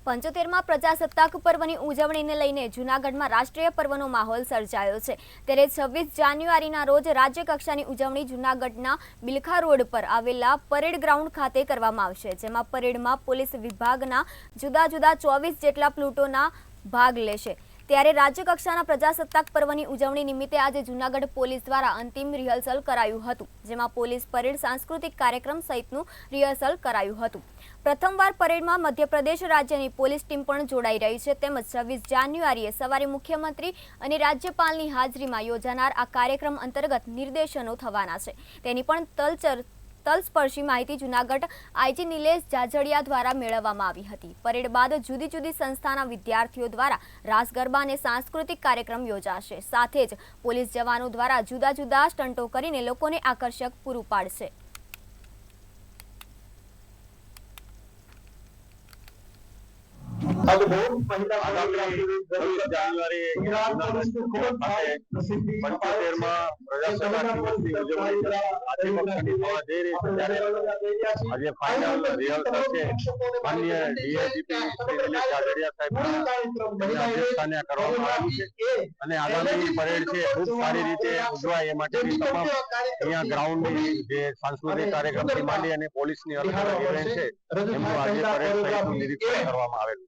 પંચોતેરમાં પ્રજાસત્તાક પર્વની ઉજવણીને લઈને જૂનાગઢમાં રાષ્ટ્રીય પર્વનો માહોલ સર્જાયો છે। ત્યારે 26 જાન્યુઆરીના રોજ રાજ્યકક્ષાની ઉજવણી જૂનાગઢના બિલખા રોડ પર આવેલા પરેડ ગ્રાઉન્ડ ખાતે કરવામાં આવશે, જેમાં પરેડમાં પોલીસ વિભાગના જુદા જુદા 24 જેટલા પ્લુટોના ભાગ લેશે। ત્યારે રાજ્યકક્ષાના પ્રજાસત્તાક પર્વની ઉજવણી નિમિત્તે આજે જૂનાગઢ પોલીસ દ્વારા અંતિમ રિહર્સલ કરાયું હતું, જેમાં પોલીસ પરેડ સાંસ્કૃતિક કાર્યક્રમ સહિતનું રિહર્સલ કરાયું હતું। પ્રથમવાર પરેડમાં મધ્યપ્રદેશ રાજ્યની પોલીસ ટીમ પણ જોડાઈ રહી છે। તેમજ 26 જાન્યુઆરીએ સવારે મુખ્યમંત્રી અને રાજ્યપાલની હાજરીમાં યોજાનાર આ કાર્યક્રમ અંતર્ગત નિર્દેશનો થવાના છે, તેની પણ તલસ્પર્શી માહિતી જૂનાગઢ આઈજી નિલેશ જાજડિયા દ્વારા મેળવવામાં આવી હતી। પરેડ બાદ જુદી જુદી સંસ્થાના વિદ્યાર્થીઓ દ્વારા રાસ ગરબા અને સાંસ્કૃતિક કાર્યક્રમ યોજાશે। સાથે જ પોલીસ જવાનો દ્વારા જુદા જુદા સ્ટંટો કરીને લોકોને આકર્ષક પૂરું પાડશે। આજે ફાઇનલ રિહર્સલ છે। માનનીય ડીએજીપી શ્રી નિલેશ જાજડિયા સાહેબના અધ્યક્ષસ્થાને કરવામાં આવ્યું છે અને આગામી પરેડ છે ખૂબ સારી રીતે ઉજવાય એ માટેની તમામ અહીંયા ગ્રાઉન્ડની જે સાંસ્કૃતિક કાર્યક્રમથી માંડી અને પોલીસની અલગ અલગ ઇવેન્ટ છે એમનું આજે પરેડ સહિતનું નિરીક્ષણ કરવામાં આવેલું છે।